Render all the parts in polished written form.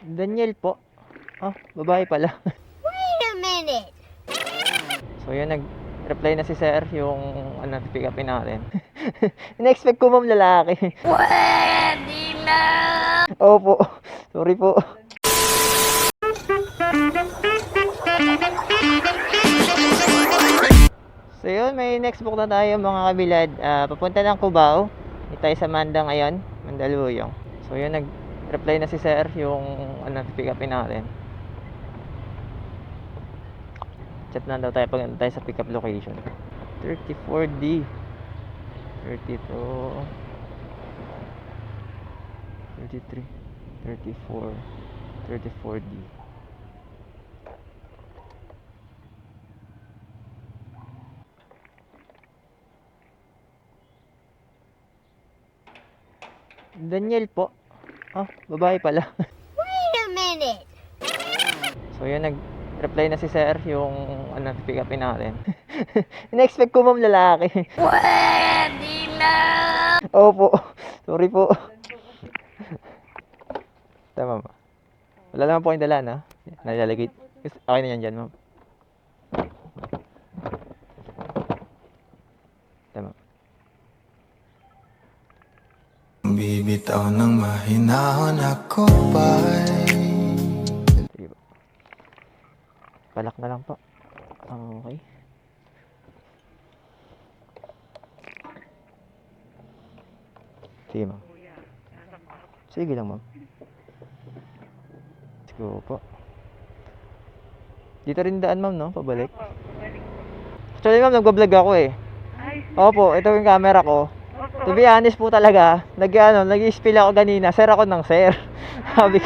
Daniel po. Ah, babae pala. Wait a minute. So yun, nag-reply na si sir yung pick upin natin. In-expect ko ma'am lalaki. Pwede na. Opo. Sorry po. So yun, may next book na tayo mga kabilad. Papunta ng Cubao. Dito tayo sa Manda ngayon, Mandaluyong. So yun, nag-reply na si sir yung pick upin natin. Chat na daw tayo pag tayo sa pick up location. 34D 32 33 34 34D. Daniel po. Ah, babae pala. Wait a minute. So yun, nag-reply na si sir yung pick upin natin. In-expect ko ma'am lalaki. Pwede na. Opo. Sorry po. Tama ba? Wala naman po kayong dala na. Nalalagay. Okay na yan dyan ma'am. Tama. Bibitaw ng mahinahon ako ba'y Sige ba? Palak na lang po. Okay. Sige ma'am. Sige lang ma'am. Let's go po. Dito rin daan ma'am no? Pabalik. Actually ma'am, nagbablog ako eh. Opo, ito yung camera ko. To be honest po talaga, nag-i-spill ako ganina. Sir ako ng sir. Sabi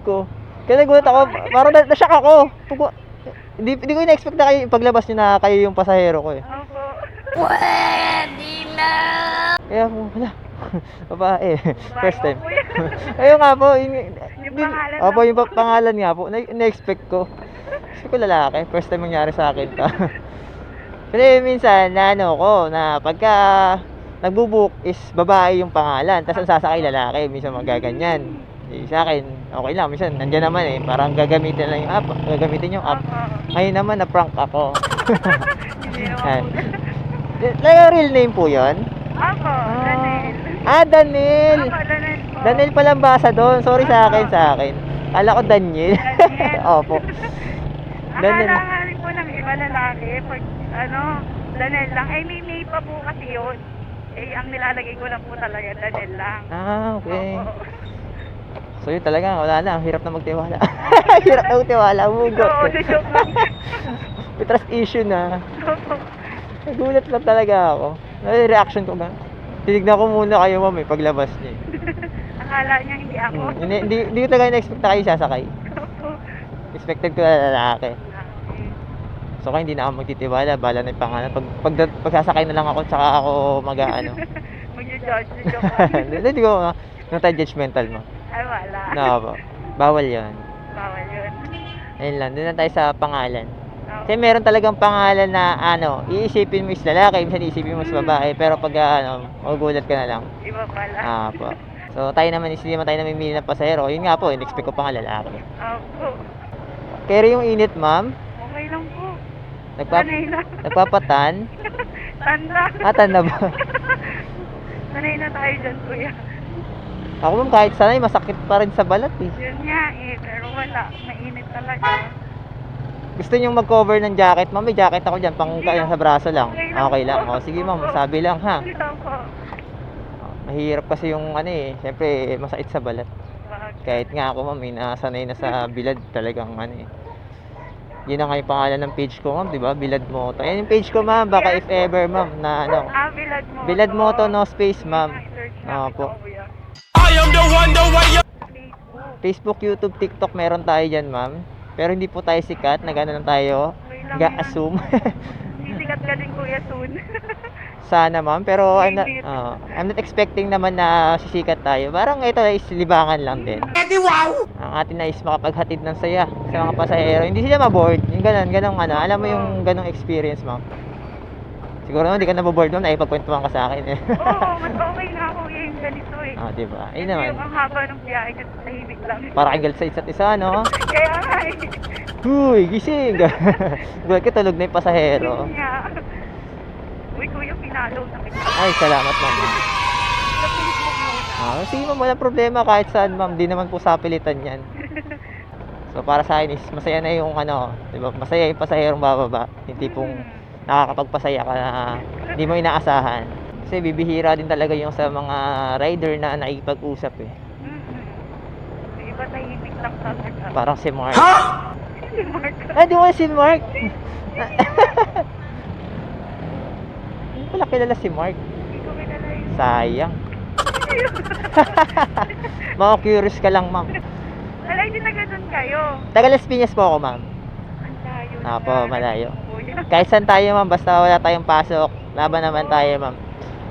ko. Kaya nagulat ako, parang na-shock ako. Hindi ko in-expect na kayo, paglabas nyo na kayo yung pasahero ko eh. Pwede na. Kaya po, wala. Babae, first time. Ayun nga po, opo, yung pangalan nga po, na-expect ko. Kasi ko lalaki, first time mangyari sa akin to. Kasi minsan, na pagka nagbubook is babae yung pangalan, tapos ang sasakay lalaki, minsan magaganyan. Sa akin, okay lang, minsan nandiyan naman eh, parang gagamitin lang yung app, gagamitin yung app. Ngayon naman, na-prank ako. Real name po yun? Ako, Daniel. Daniel! Ako, Daniel po. Daniel palang basa doon, sorry sa akin. Kala ko Daniel. Opo. Daniel. Akala nga rin po ng iba lalaki, pag Daniel lang. Eh, may pa po kasi yun. Eh, ang nilalagay ko lang po talaga, Daniel lang. Okay. Oo. So yun talaga, wala na, hirap na magtiwala. Hirap na magtiwala, umugot. Oo, joke lang. May trust issue na. Oo. Nagulat lang talaga ako. Reaction ko ba? Tinignan ko muna kayo ma'am eh, paglabas niya eh. Akala niya hindi ako. Hindi ko talaga na-expect na kayo sasakay. Oo. Expected ko na lalaki. So kaya hindi na ako magtitiwala, bala na yung pangalan. Pag sasakay na lang ako, tsaka ako mag-ano. Mag-judge, joke lang. Hindi ko, nung tayo judgmental mo. Ay, wala. No po. Bawal yan. Bawal yun. Ayun lang, doon lang tayo sa pangalan. Oo. Kasi meron talagang pangalan na iisipin mo is lalaki, minsan iisipin mo is babae, pero pag magugulat ka na lang. Iba pala. Po. So tayo naman is hindi naman tayo namimili ng pasahero. Yun nga po, in-expect ko pa nga lalaki. Opo. Carry yung init, ma'am. Okay lang po. Nagpap Sanay na. nagpapatan. Tanda. Tanda ba? Sanay na tayo dyan, kuya. Ako ma'am, kahit sanay, masakit pa rin sa balat eh. Yun nga eh, pero wala. Mainit talaga. Gusto nyo mag-cover ng jacket, ma'am? May jacket ako dyan, pang kaya sa braso lang. Okay lang. O, sige ma'am, sabi lang ha. Ito po. Mahirap kasi yung syempre masakit sa balat. Kahit nga ako ma'am, nasanay na sa bilad talagang Yun na nga yung pangalan ng page ko ma'am, di ba? Bilad Moto. Yan yung page ko ma'am, baka if ever ma'am, na Bilad mo. Bilad Moto, no space ma'am. Search na Opo. kuya. Facebook. Facebook, YouTube, TikTok, meron tayo dyan ma'am. Pero hindi po tayo sikat, nag-ano lang tayo, Okay lang ga-assume. Sisikat ka din kuya soon. Sana ma'am, pero I'm not expecting naman na sisikat tayo. Parang ito is libangan lang din. Ang atin na is makapaghatid ng saya sa mga pasahero. Hindi sila ma-board. Yung ganun alam mo yung ganung experience ma'am. Siguro hindi ka na ma-board ma'am, naipagkwentuhan ka sa akin eh. Oo, mas okay na kuya. yung ganito eh. Ah, di ba? Ayun Kasi naman. yung ang haba ng biyahe kasi tahimik lang. Para kang galit sa isa't isa, no? Kaya nga eh. Huy, gising! Gulat ka, tulog na yung pasahero. Yun nga. Uy, kuya, pinalaw na kita. Ay, salamat, ma'am. Sa Facebook muna. Ah, sige, ma'am, walang problema kahit saan, ma'am. Di naman po sa pilitan yan. So, para sa akin is, masaya na yung ano, di ba? Masaya yung pasaherong bababa. Hindi pong nakakapagpasaya ka na hindi mo inaasahan. Kasi bibihira din talaga yung sa mga rider na nakikipag-usap eh. Yung iba tahimik lang talaga. Parang si Mark. Si Mark. Ay, di mo si Mark! Hindi pala kilala si Mark. Hindi ko kilala yun. Sayang. Mga curious ka lang, ma'am. Wala, hindi taga doon kayo. Taga Las Piñas po ako, ma'am. Ang layo. Apo, malayo. Kuya. Kahit saan tayo, ma'am, basta wala tayong pasok, laban naman tayo, ma'am.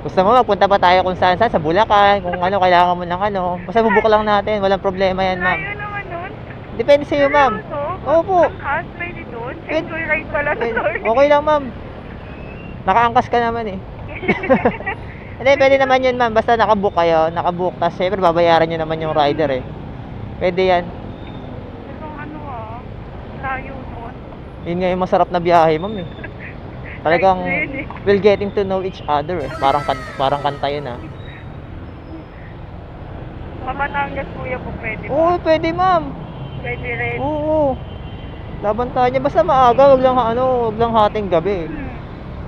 Gusto mo, magpunta pa tayo kung saan saan, sa Bulacan, kung ano, kailangan mo ng ano. Basta bubuk lang natin, walang problema yan, ma'am. Layo naman nun. Depende sa iyo, ma'am. Opo. Angkas, pwede doon. Pwede. Enjoy ride pala sa Lord. Okay lang, ma'am. Nakaangkas ka naman eh. Hindi, pwede naman yun, ma'am. Basta nakabook kayo, nakabook. Tapos, syempre, babayaran nyo naman yung rider eh. Pwede yan. Itong ano layo nun. Yun nga yung masarap na biyahe, ma'am eh. Talagang, Right din eh. we're getting to know each other eh. Parang kanta yun ah. Papatangas kuya po pwede. Oo, pwede, ma'am. Pwede rin. Oo. Laban tayo niya. Basta maaga, wag lang hating gabi.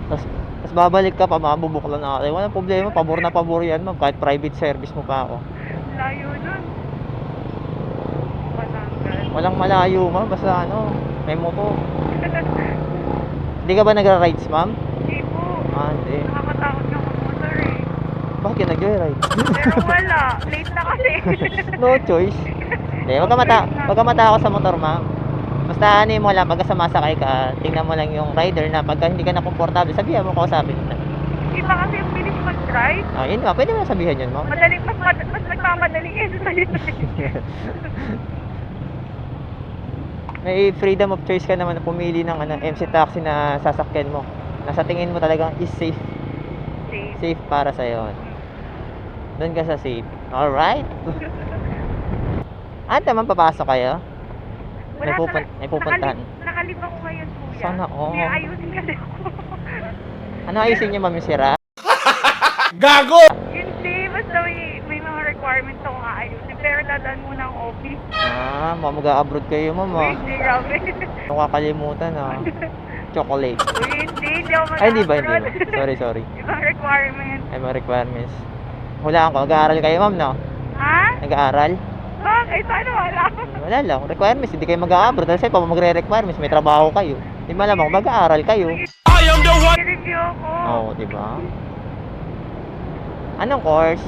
Tapos babalik ka pa, mabubuk lang natin. Walang problema, pabor na pabor yan, ma'am. Kahit private service mo pa ako. Layo nun. Patangas. Walang malayo, ma'am. Basta may motor. Hindi ka ba nagra-rides, ma'am? Hindi po. Ah, hindi. Nakakatakot yung motor eh. Bakit ka nag-ride? Pero wala. Late na kasi. No choice. Hindi, wag ka matakot sa motor, ma'am. Basta mo lang, pagka sumasakay ka, tingnan mo lang yung rider na pagka hindi ka na komportable, sabihan mo, kausapin mo na. Iba kasi yung bilis mag-drive. Ah, yun nga, pwede mo na sabihan yun, ma'am. Mas nagmamadali eh sa'yo. May freedom of choice ka naman na pumili ng MC taxi na sasakyan mo. Nasa tingin mo talagang is safe. Safe para sa'yo. Doon ka sa safe. Alright. Ante man, papasok kayo? May pupuntahan. Nakalibang ko ngayon kuya. Sana all. Hindi ayusin kasi ako. Ano ayusin niyo, ma'am, yung sira? Hindi, basta may mga requirements akong aayusin. Pero dadaan muna ang office. Ah, mag-abroad kayo, ma'am. Uy, hindi, grabe. Nakakalimutan, Chocolate. Uy, hindi ako Ay, hindi ba? mag-abroad. Sorry. Ibang requirement. Ay, mga requirements. Hulaan ko, nag-aaral kayo, ma'am, no? Ha? Nag-aaral? Bakit? Paano wala? Wala lang, requirements, hindi kayo mag-a-abroad. Dahil sa'yo, pa magre-requirements, may trabaho kayo. Hindi malamang, mag-aaral kayo. I-review ako. Oo, di ba? Anong course?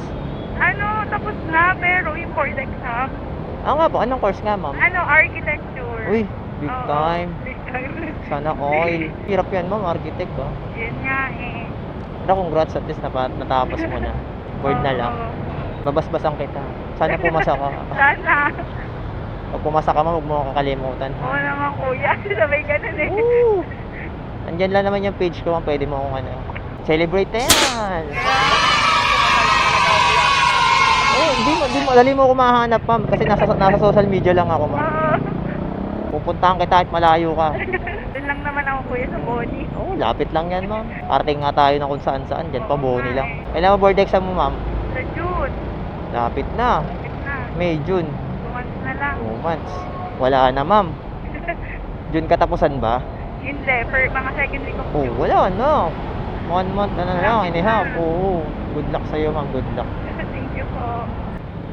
Ano, tapos na, pero yung board exam. Nga po, anong course nga, ma'am? Ano, architecture. Uy, big Oo, time. Big time. Sana all. Hirap yan, ma'am, architect, Yun nga eh. Pero congrats, at least natapos mo na. Word na lang. Oo. Babasbasan kita. Sana pumasa ka. Sana. Pag pumasa ka, ma'am, huwag mo kakalimutan. Oo naman kuya, sabay ganun eh. Woo! Andyan lang naman yung page ko, ma'am. Pwede mo akong celebrate na yan. Dali mo ako mahanap, ma'am. Kasi nasa social media lang ako, ma'am. Oo. Pupuntahan kita kahit malayo ka. Doon lang naman ako kuya sa Bonnie. Oo, lapit lang yan, ma'am. Parating nga tayo na kung saan-saan. Diyan pa, Boni lang. Kailan mo board exam mo, ma'am? Sa June. Lapit na. Lapit na. May, June. 2 months na lang. 2 months. Wala na, ma'am. June katapusan ba? Hindi, for mga second week of Oo, June. wala na. 1 month na lang, and a half. Oo. Good luck sa'yo, ma'am. Good luck. Thank you po.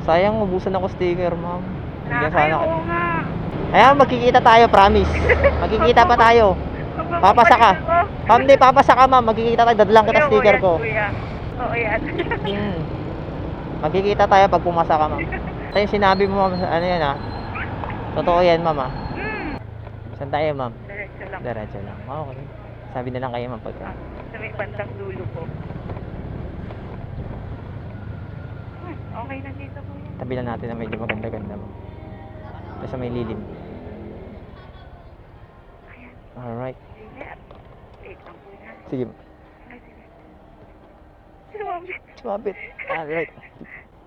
Sayang, ubusan ako sticker, ma'am. Bigyan Ay, sana oo kita. nga. Ayan, magkikita tayo, promise. Magkikita pa tayo. Papasa ka. Ma'am, di, papasa ka, ma'am. Magkikita tayo. Dadalang kita sticker ko. Kuya. Oo, yan. Hmm. Magkikita tayo pag pumasa ka, ma'am. Ito yung sinabi mo, ma'am. Ano yan, Totoo yan, ma'am, Saan tayo, ma'am? Diretso lang. Diretso lang. Okay. Sabi na lang kayo, ma'am, pagka. Sa may bandang dulo po. Okay na dito po yan. Tabi lang natin na medyo maganda-ganda, ma'am. Ito sa may lilim. Alright. Sige. Wait lang po yan. Sige. Ay, sige. Sumabit. Sumabit. Alright.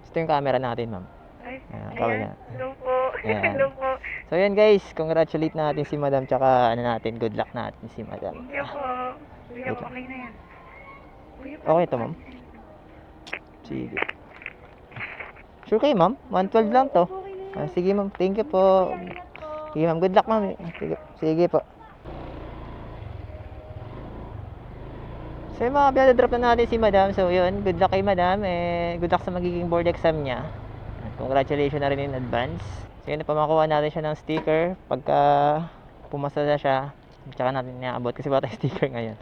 Ito yung camera natin, ma'am. Ay, Ayan, ayan. Hello po. Ayan. Hello po. So yan guys, congratulate natin si Madam tsaka ano natin, good luck natin si Madam. Thank you po. Kuya, okay na yan. Kuya, Okay to, ma'am. Sige. Sure kayo, ma'am? 112 lang to. Sige, ma'am. Thank you po. Sige, ma'am. Good luck, ma'am. Sige po. So yung mga pinadrop na natin si Madam. So yun, good luck kay Madam. Good luck sa magiging board exam niya. Congratulations na rin in advance. So yun, napamakuha natin siya ng sticker. Pagka pumasa na siya, tsaka natin niyaabot kasi wala tayong sticker ngayon.